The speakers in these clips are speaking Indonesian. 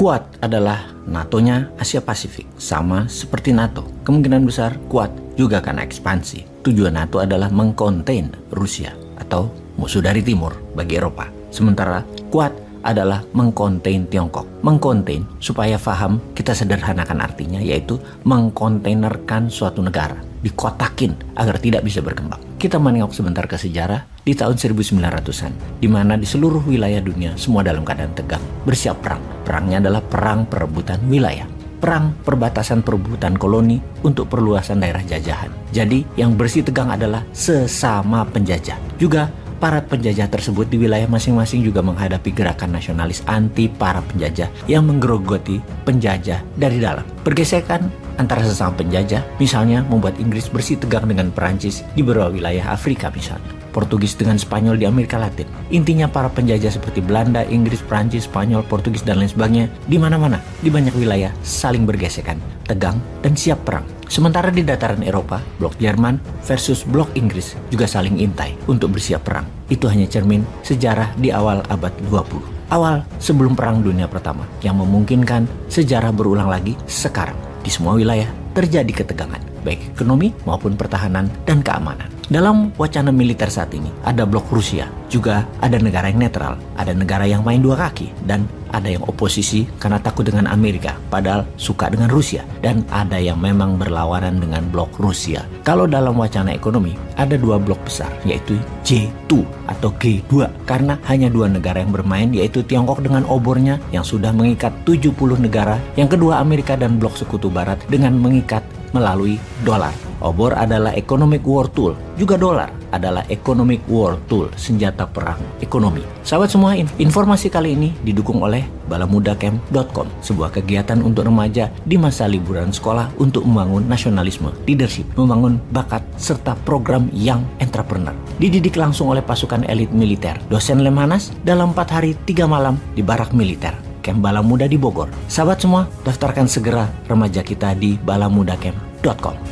Quad adalah NATO-nya Asia Pasifik, sama seperti NATO. Kemungkinan besar Quad juga akan ekspansi. Tujuan NATO adalah mengkonten Rusia atau musuh dari timur bagi Eropa. Sementara Quad adalah mengkonten Tiongkok. Mengkonten, supaya paham, kita sederhanakan artinya, yaitu mengkontainerkan suatu negara, dikotakin agar tidak bisa berkembang. Kita menengok sebentar ke sejarah di tahun 1900-an, di mana di seluruh wilayah dunia semua dalam keadaan tegang, bersiap perang. Perangnya adalah perang perebutan wilayah. Perang perbatasan perebutan koloni untuk perluasan daerah jajahan. Jadi yang bersih tegang adalah sesama penjajah. Juga para penjajah tersebut di wilayah masing-masing juga menghadapi gerakan nasionalis anti para penjajah yang menggerogoti penjajah dari dalam. Pergesekan antara sesama penjajah misalnya membuat Inggris bersih tegang dengan Perancis di beberapa wilayah Afrika misalnya. Portugis dengan Spanyol di Amerika Latin. Intinya para penjajah seperti Belanda, Inggris, Prancis, Spanyol, Portugis, dan lain sebagainya di mana-mana, di banyak wilayah saling bergesekan, tegang, dan siap perang. Sementara di dataran Eropa, blok Jerman versus blok Inggris juga saling intai untuk bersiap perang. Itu hanya cermin sejarah di awal abad 20. Awal sebelum Perang Dunia Pertama yang memungkinkan sejarah berulang lagi sekarang. Di semua wilayah terjadi ketegangan, baik ekonomi maupun pertahanan dan keamanan. Dalam wacana militer saat ini, ada blok Rusia, juga ada negara yang netral, ada negara yang main dua kaki, dan ada yang oposisi karena takut dengan Amerika, padahal suka dengan Rusia, dan ada yang memang berlawanan dengan blok Rusia. Kalau dalam wacana ekonomi, ada dua blok besar, yaitu J2 atau G2, karena hanya dua negara yang bermain, yaitu Tiongkok dengan obornya yang sudah mengikat 70 negara, yang kedua Amerika dan blok Sekutu Barat dengan mengikat melalui dolar. Obor adalah economic war tool, juga dolar adalah economic war tool, senjata perang ekonomi. Sahabat semua, informasi kali ini didukung oleh balamudacamp.com, sebuah kegiatan untuk remaja di masa liburan sekolah untuk membangun nasionalisme, leadership, membangun bakat, serta program young entrepreneur. Dididik langsung oleh pasukan elit militer, dosen Lemhanas dalam 4 hari 3 malam di barak militer. Camp Bala Muda di Bogor. Sahabat semua, daftarkan segera remaja kita di balamudacamp.com.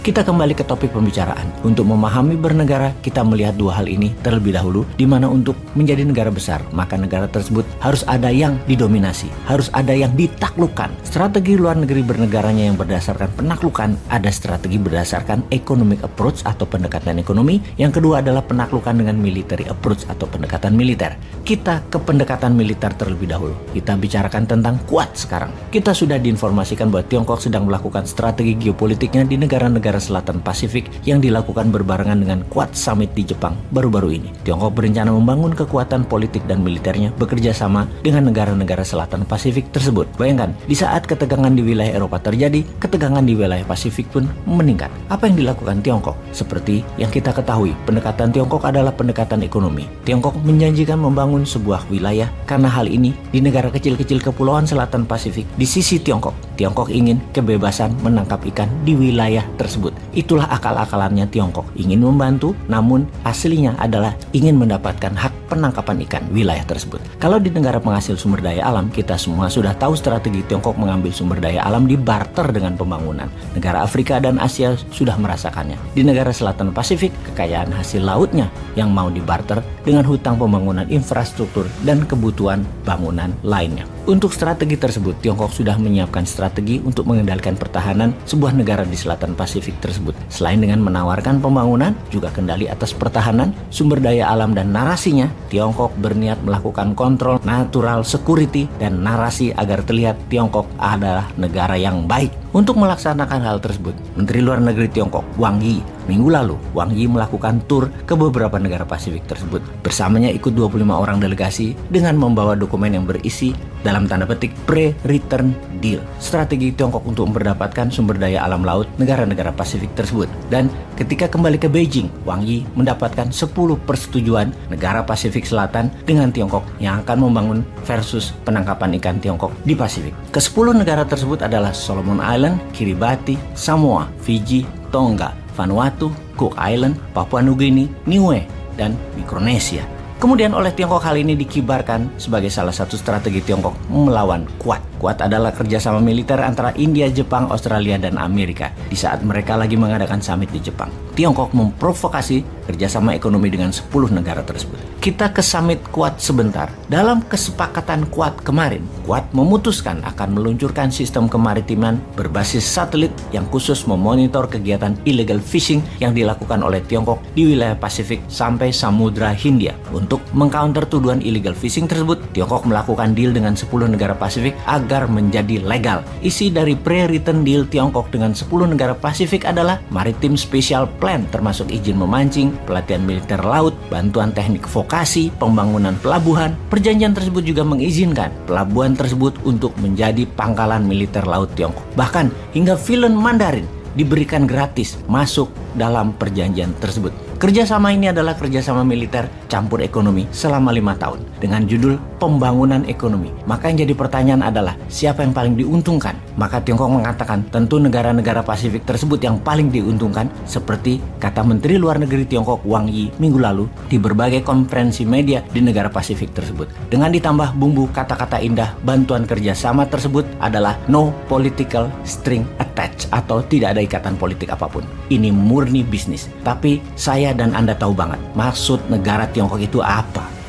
Kita kembali ke topik pembicaraan. Untuk memahami bernegara, kita melihat dua hal ini terlebih dahulu, di mana untuk menjadi negara besar, maka negara tersebut harus ada yang didominasi, harus ada yang ditaklukkan. Strategi luar negeri bernegaranya yang berdasarkan penaklukan, ada strategi berdasarkan economic approach atau pendekatan ekonomi, yang kedua adalah penaklukan dengan military approach atau pendekatan militer. Kita ke pendekatan militer terlebih dahulu. Kita bicarakan tentang Quad sekarang. Kita sudah diinformasikan bahwa Tiongkok sedang melakukan strategi geopolitiknya di negara-negara selatan Pasifik yang dilakukan berbarengan dengan Quad Summit di Jepang baru-baru ini. Tiongkok berencana membangun kekuatan politik dan militernya bekerja sama dengan negara-negara selatan Pasifik tersebut. Bayangkan, di saat ketegangan di wilayah Eropa terjadi, ketegangan di wilayah Pasifik pun meningkat. Apa yang dilakukan Tiongkok? Seperti yang kita ketahui, pendekatan Tiongkok adalah pendekatan ekonomi. Tiongkok menjanjikan membangun sebuah wilayah karena hal ini di negara kecil-kecil kepulauan selatan Pasifik di sisi Tiongkok. Tiongkok ingin kebebasan menangkap ikan di wilayah tersebut. Itulah akal-akalannya Tiongkok. Ingin membantu, namun aslinya adalah ingin mendapatkan hak penangkapan ikan wilayah tersebut. Kalau di negara penghasil sumber daya alam, kita semua sudah tahu strategi Tiongkok mengambil sumber daya alam di barter dengan pembangunan. Negara Afrika dan Asia sudah merasakannya. Di negara selatan Pasifik, kekayaan hasil lautnya yang mau dibarter dengan hutang pembangunan infrastruktur dan kebutuhan bangunan lainnya. Untuk strategi tersebut, Tiongkok sudah menyiapkan strategi untuk mengendalikan pertahanan sebuah negara di selatan Pasifik tersebut. Selain dengan menawarkan pembangunan, juga kendali atas pertahanan, sumber daya alam dan narasinya, Tiongkok berniat melakukan kontrol natural security dan narasi agar terlihat Tiongkok adalah negara yang baik. Untuk melaksanakan hal tersebut, Menteri Luar Negeri Tiongkok, Wang Yi, minggu lalu, Wang Yi melakukan tur ke beberapa negara Pasifik tersebut. Bersamanya ikut 25 orang delegasi dengan membawa dokumen yang berisi dalam tanda petik pre-return deal, strategi Tiongkok untuk mendapatkan sumber daya alam laut negara-negara Pasifik tersebut. Dan ketika kembali ke Beijing, Wang Yi mendapatkan 10 persetujuan negara Pasifik Selatan dengan Tiongkok yang akan membangun versus penangkapan ikan Tiongkok di Pasifik. Ke-10 negara tersebut adalah Solomon Island, Kiribati, Samoa, Fiji, Tonga, Vanuatu, Cook Island, Papua Nugini, Niue, dan Mikronesia. Kemudian oleh Tiongkok hal ini dikibarkan sebagai salah satu strategi Tiongkok melawan Quad. Quad adalah kerjasama militer antara India, Jepang, Australia, dan Amerika di saat mereka lagi mengadakan summit di Jepang. Tiongkok memprovokasi kerjasama ekonomi dengan 10 negara tersebut. Kita ke summit Quad sebentar. Dalam kesepakatan Quad kemarin, Quad memutuskan akan meluncurkan sistem kemaritiman berbasis satelit yang khusus memonitor kegiatan illegal fishing yang dilakukan oleh Tiongkok di wilayah Pasifik sampai Samudra Hindia. Untuk mengcounter tuduhan illegal fishing tersebut, Tiongkok melakukan deal dengan 10 negara Pasifik agar menjadi legal. Isi dari pre-written deal Tiongkok dengan 10 negara Pasifik adalah Maritime Special Plan, termasuk izin memancing, pelatihan militer laut, bantuan teknik vokasi, pembangunan pelabuhan. Perjanjian tersebut juga mengizinkan pelabuhan tersebut untuk menjadi pangkalan militer laut Tiongkok. Bahkan hingga film Mandarin diberikan gratis masuk dalam perjanjian tersebut. Kerjasama ini adalah kerjasama militer campur ekonomi selama 5 tahun dengan judul pembangunan ekonomi. Maka yang jadi pertanyaan adalah siapa yang paling diuntungkan? Maka Tiongkok mengatakan tentu negara-negara Pasifik tersebut yang paling diuntungkan, seperti kata Menteri Luar Negeri Tiongkok Wang Yi minggu lalu di berbagai konferensi media di negara Pasifik tersebut. Dengan ditambah bumbu kata-kata indah, bantuan kerjasama tersebut adalah no political string attached, atau tidak ada ikatan politik apapun. Ini murni bisnis. Tapi saya dan Anda tahu banget maksud negara Tiongkok itu apa.